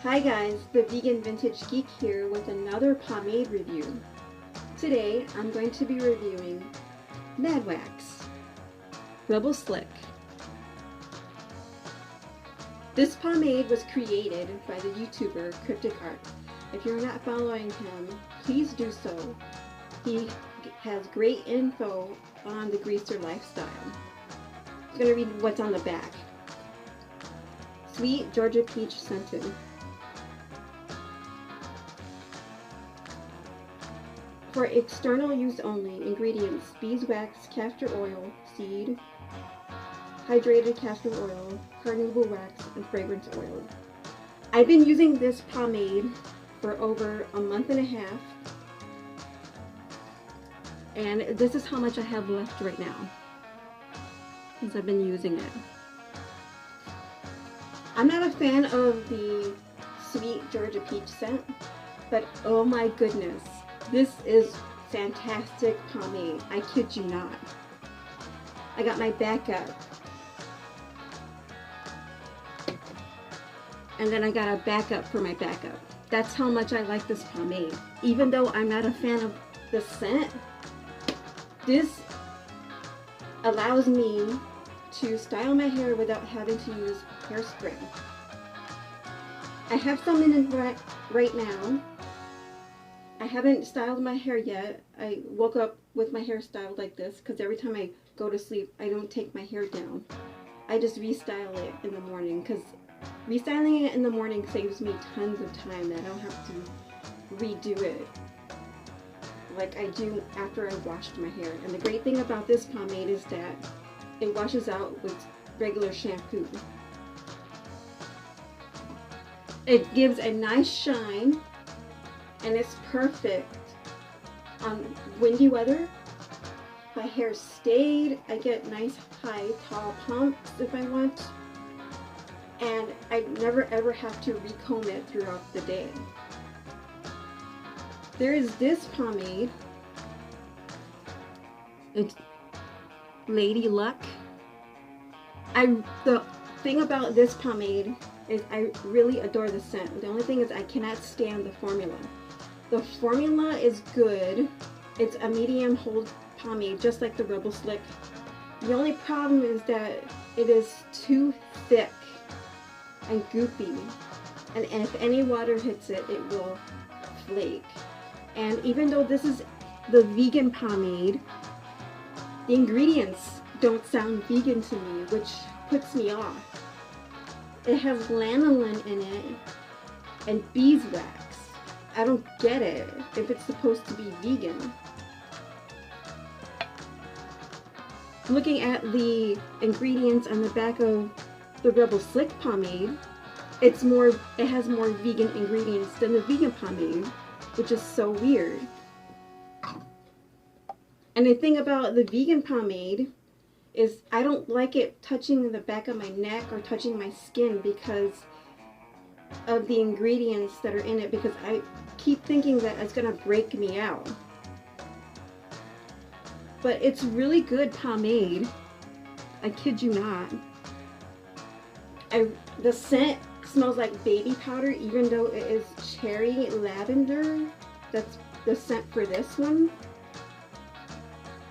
Hi guys, the Vegan Vintage Geek here with another pomade review. Today I'm going to be reviewing Mad Wax Rebel Slick. This pomade was created by the YouTuber Cryptic Art. If you're not following him, please do so. He has great info on the greaser lifestyle. I'm going to read what's on the back. Sweet Georgia Peach Scented. For external use only, ingredients: beeswax, castor oil, seed, hydrated castor oil, carnauba wax, and fragrance oil. I've been using this pomade for over a month and a half, and this is how much I have left right now since I've been using it. I'm not a fan of the Sweet Georgia Peach scent, but oh my goodness, this is fantastic pomade. I kid you not. I got my backup. And then I got a backup for my backup. That's how much I like this pomade. Even though I'm not a fan of the scent, this allows me to style my hair without having to use hairspray. I have some in it right now. I haven't styled my hair yet. I woke up with my hair styled like this because every time I go to sleep, I don't take my hair down. I just restyle it in the morning because restyling it in the morning saves me tons of time that I don't have to redo it like I do after I washed my hair. And the great thing about this pomade is that it washes out with regular shampoo. It gives a nice shine. And it's perfect on windy weather. My hair stayed. I get nice high tall pumps if I want. And I never ever have to recomb it throughout the day. There is this pomade. It's Lady Luck. The thing about this pomade is I really adore the scent. The only thing is I cannot stand the formula. The formula is good. It's a medium hold pomade, just like the Rebel Slick. The only problem is that it is too thick and goopy. And if any water hits it, it will flake. And even though this is the vegan pomade, the ingredients don't sound vegan to me, which puts me off. It has lanolin in it and beeswax. I don't get it if it's supposed to be vegan. Looking at the ingredients on the back of the Rebel Slick pomade, it has more vegan ingredients than the vegan pomade, which is so weird. And the thing about the vegan pomade is I don't like it touching the back of my neck or touching my skin because of the ingredients that are in it, because I keep thinking that it's gonna break me out. But it's really good pomade. I kid you not. The scent smells like baby powder, even though it is cherry lavender. That's the scent for this one.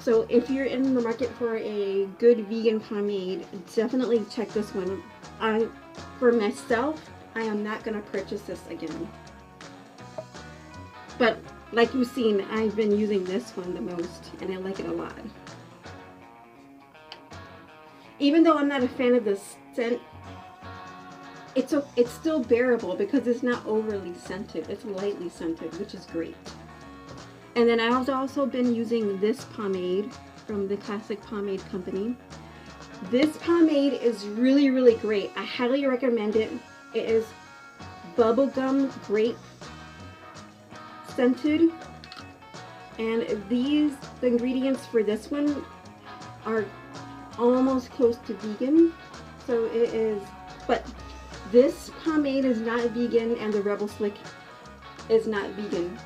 So if you're in the market for a good vegan pomade, definitely check this one. For myself, I am not going to purchase this again. But like you've seen, I've been using this one the most, and I like it a lot. Even though I'm not a fan of the scent, it's still bearable because it's not overly scented. It's lightly scented, which is great. And then I've also been using this pomade from the Classic Pomade Company. This pomade is really, really great. I highly recommend it. It is bubblegum grape scented, and the ingredients for this one are almost close to vegan. So it is, but this pomade is not vegan, and the Rebel Slick is not vegan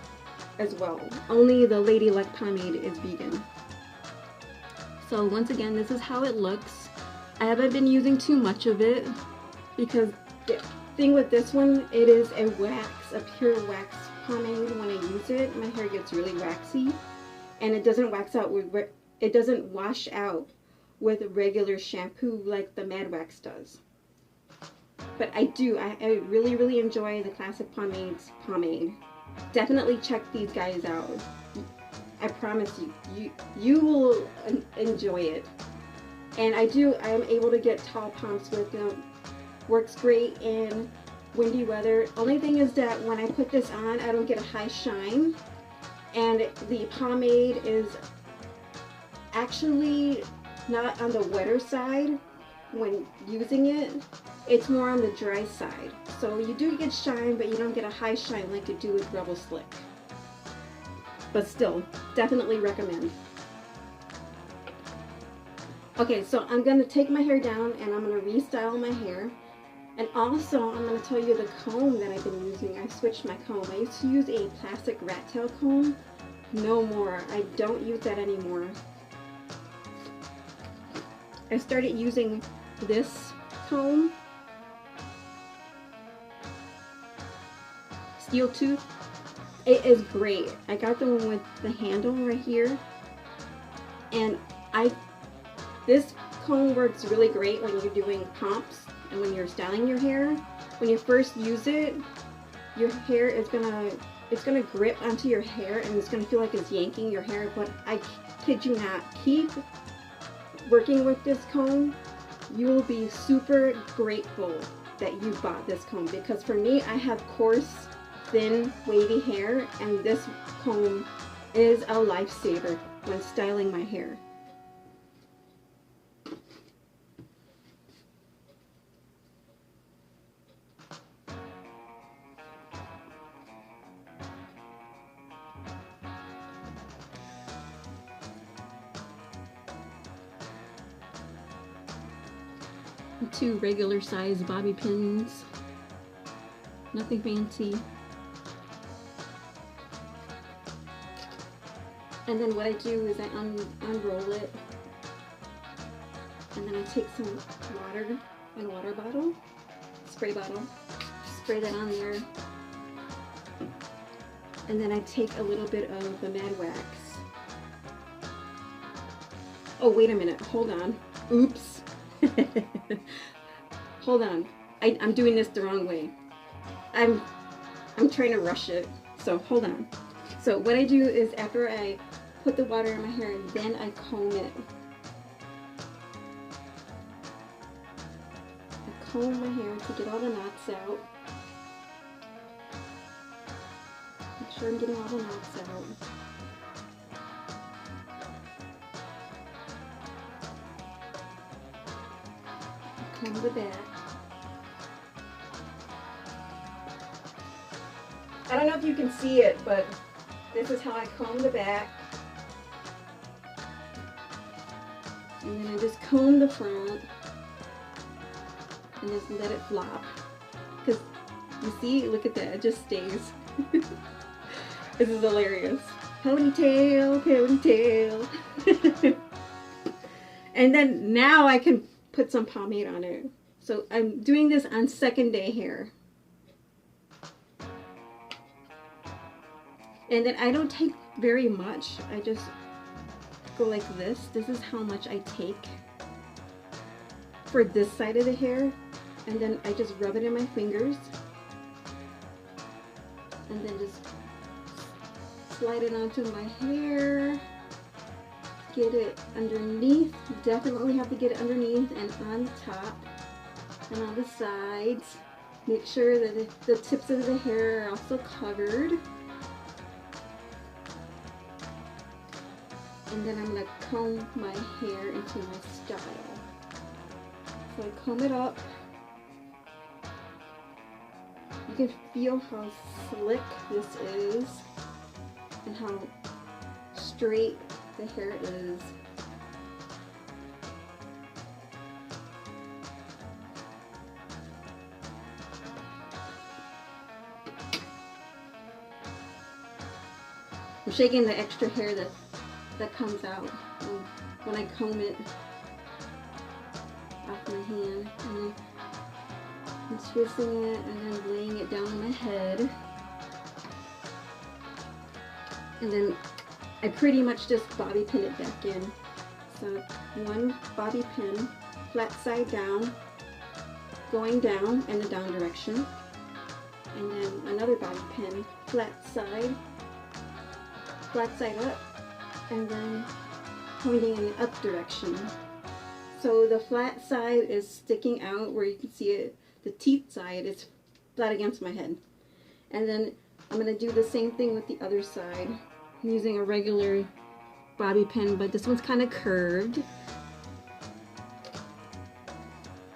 as well. Only the Lady Luck pomade is vegan. So once again, this is how it looks. I haven't been using too much of it because thing with this one, it is a wax, a pure wax pomade. When I use it, my hair gets really waxy, and it doesn't wax out with, it doesn't wash out with regular shampoo like the Mad Wax does. But I really, really enjoy the Classic Pomades pomade. Definitely check these guys out. I promise you will enjoy it. And I am able to get tall pumps with them. Works great in windy weather. Only thing is that when I put this on, I don't get a high shine. And the pomade is actually not on the wetter side when using it. It's more on the dry side. So you do get shine, but you don't get a high shine like you do with Rebel Slick. But still, definitely recommend. Okay, so I'm going to take my hair down and I'm going to restyle my hair. And also, I'm going to tell you the comb that I've been using. I switched my comb. I used to use a plastic rat tail comb. No more. I don't use that anymore. I started using this comb. Steel tooth. It is great. I got the one with the handle right here. And this comb works really great when you're doing pomps and when you're styling your hair. When you first use it, your hair is it's gonna grip onto your hair and it's gonna feel like it's yanking your hair, but I kid you not, keep working with this comb. You will be super grateful that you bought this comb, because for me, I have coarse, thin, wavy hair, and this comb is a lifesaver when styling my hair. Two regular size bobby pins, nothing fancy. And then what I do is I unroll it, and then I take some water in a water bottle, spray bottle, spray that on there, and then I take a little bit of the Mad Wax. Oh, wait a minute, hold on, oops. Hold on, I'm doing this the wrong way. I'm trying to rush it, so hold on. So what I do is after I put the water in my hair, then I comb it. I comb my hair to get all the knots out. Make sure I'm getting all the knots out. Comb the back. I don't know if you can see it, but this is how I comb the back. And then I just comb the front and just let it flop. Because you see, look at that, it just stays. This is hilarious. Ponytail, ponytail. And then now I can put some pomade on it. So I'm doing this on second day hair. And then I don't take very much. I just go like this. This is how much I take for this side of the hair. And then I just rub it in my fingers. And then just slide it onto my hair. Get it underneath. Definitely have to get it underneath and on top and on the sides. Make sure that the tips of the hair are also covered. And then I'm going to comb my hair into my style. So I comb it up. You can feel how slick this is and how straight the hair is. I'm shaking the extra hair that comes out when I comb it off my hand, and then I'm twisting it and then laying it down on my head. And then I pretty much just bobby pin it back in. So one bobby pin, flat side down, going down in the down direction. And then another bobby pin, flat side up, and then pointing in the up direction. So the flat side is sticking out where you can see it. The teeth side is flat against my head. And then I'm going to do the same thing with the other side. I'm using a regular bobby pin, but this one's kind of curved.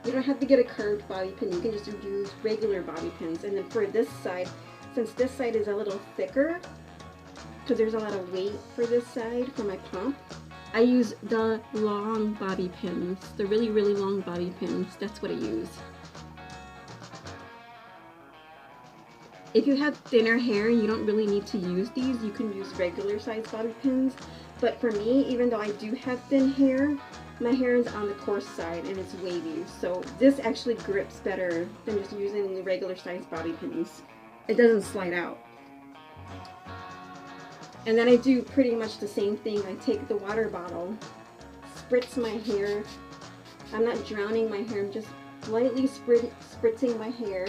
You don't have to get a curved bobby pin. You can just use regular bobby pins. And then for this side, since this side is a little thicker, because there's a lot of weight for this side for my pomp, I use the long bobby pins, the really, really long bobby pins. That's what I use. If you have thinner hair, you don't really need to use these. You can use regular size bobby pins. But for me, even though I do have thin hair, my hair is on the coarse side and it's wavy. So this actually grips better than just using the regular size bobby pins. It doesn't slide out. And then I do pretty much the same thing. I take the water bottle, spritz my hair. I'm not drowning my hair, I'm just lightly spritzing my hair.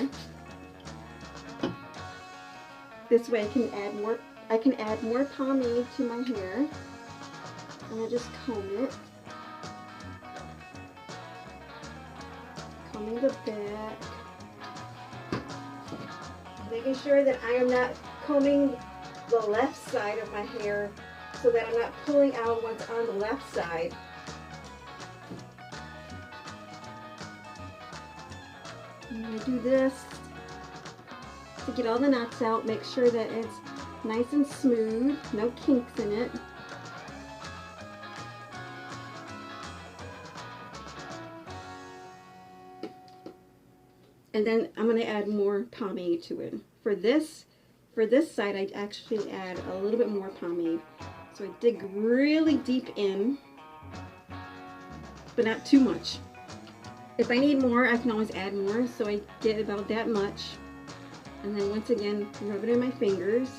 This way I can add more pomade to my hair. And I just comb it. Combing the back. Making sure that I am not combing the left side of my hair so that I'm not pulling out what's on the left side. And I do this to get all the knots out, make sure that it's nice and smooth, no kinks in it. And then I'm going to add more pomade to it. For this side, I actually add a little bit more pomade. So I dig really deep in, but not too much. If I need more, I can always add more, so I get about that much. And then once again, rub it in my fingers.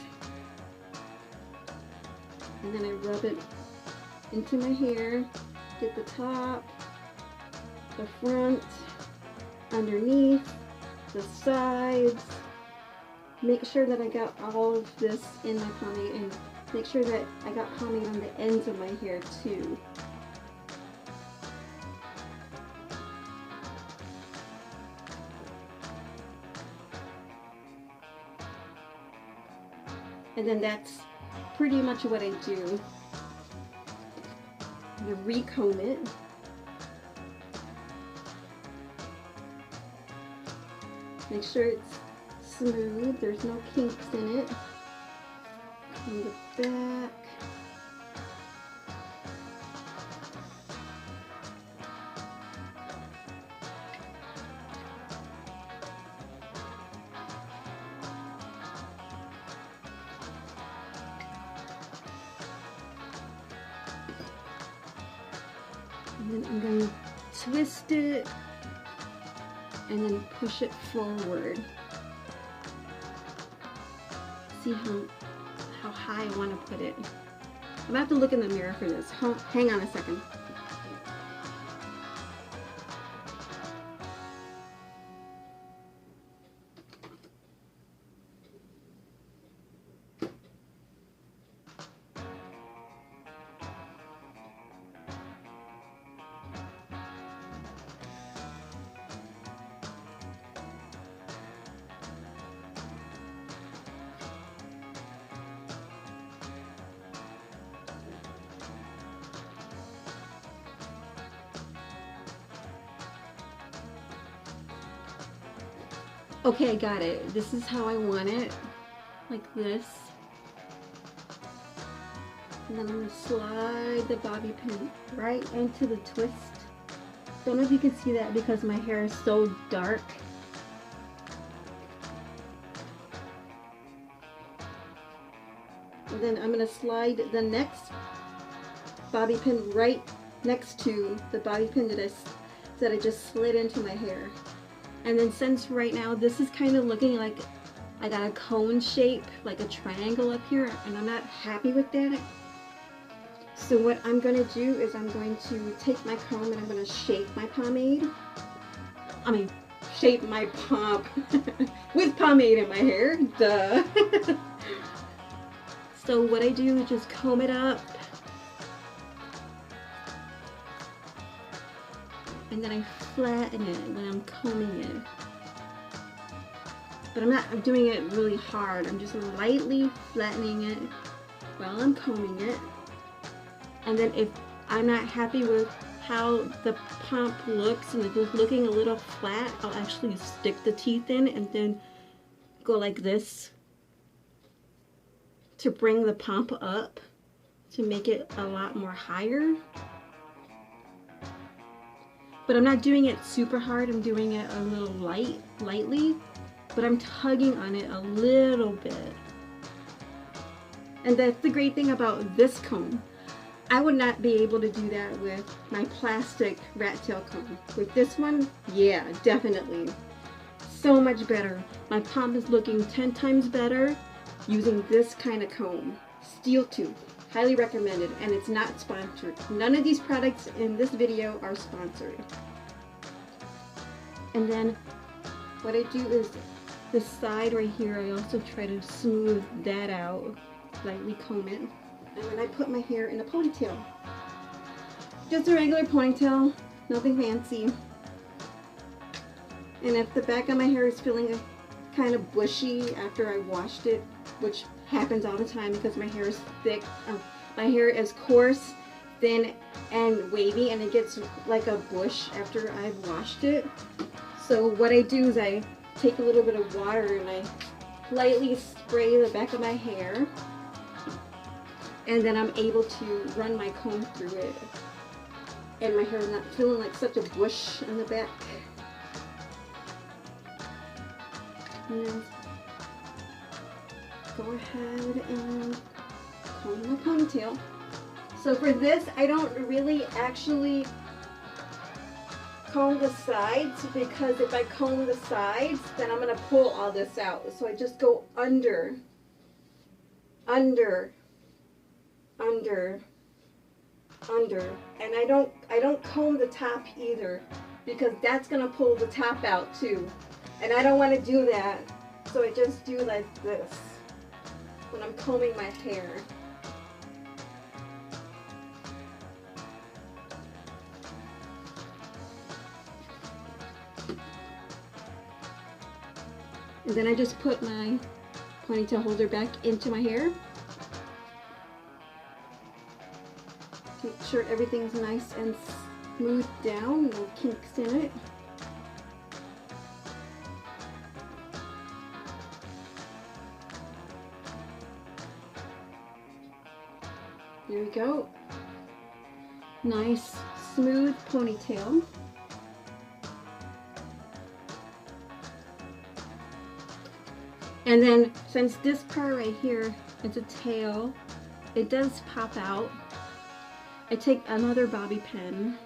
And then I rub it into my hair, get the top, the front, underneath, the sides. Make sure that I got all of this in my pomade, and make sure that I got pomade on the ends of my hair too. And then that's pretty much what I do. I'm going to recomb it. Make sure it's smooth, there's no kinks in it. Comb the back. And then I'm going to twist it and then push it forward. See how high I want to put it. I'm about to look in the mirror for this. Hang on a second. Okay, I got it. This is how I want it, like this. And then I'm going to slide the bobby pin right into the twist. Don't know if you can see that because my hair is so dark. And then I'm going to slide the next bobby pin right next to the bobby pin that I just slid into my hair. And then since right now this is kind of looking like I got a cone shape, like a triangle up here, and I'm not happy with that. So what I'm going to do is I'm going to take my comb and I'm going to shape my pomade. Shape my pomp with pomade in my hair, duh. So what I do is just comb it up. And then I flatten it when I'm combing it. But I'm doing it really hard. I'm just lightly flattening it while I'm combing it. And then if I'm not happy with how the pomp looks and it's looking a little flat, I'll actually stick the teeth in and then go like this to bring the pomp up to make it a lot more higher. But I'm not doing it super hard, I'm doing it a little lightly, but I'm tugging on it a little bit. And that's the great thing about this comb. I would not be able to do that with my plastic rat tail comb. With this one, yeah, definitely. So much better. My pomp is looking 10 times better using this kind of comb. Steel tooth. Highly recommended, and it's not sponsored. None of these products in this video are sponsored. And then what I do is this side right here, I also try to smooth that out, lightly comb it. And then I put my hair in a ponytail. Just a regular ponytail, nothing fancy. And if the back of my hair is feeling kind of bushy after I washed it, which happens all the time because my hair is thick, my hair is coarse, thin, and wavy, and it gets like a bush after I've washed it. So what I do is I take a little bit of water and I lightly spray the back of my hair, and then I'm able to run my comb through it, and my hair is not feeling like such a bush in the back. And then go ahead and comb my ponytail. So for this, I don't really actually comb the sides, because if I comb the sides, then I'm going to pull all this out. So I just go under, under, under, under, and I don't comb the top either, because that's going to pull the top out too, and I don't want to do that. So I just do like this when I'm combing my hair. And then I just put my ponytail holder back into my hair. Make sure everything's nice and smooth down, no kinks in it. There we go. Nice, smooth ponytail. And then, since this part right here is a tail, it does pop out. I take another bobby pin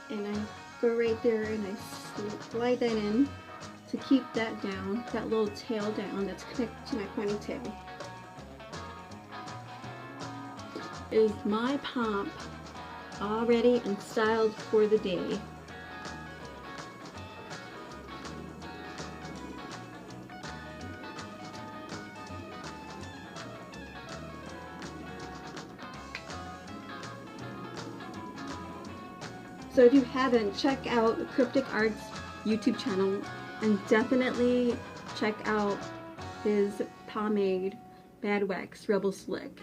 and I go right there and I slide that in to keep that down, that little tail down that's connected to my ponytail. Is my pomp all ready and styled for the day? So if you haven't, check out Cryptic Art's YouTube channel and definitely check out his pomade Bad Wax Rebel Slick.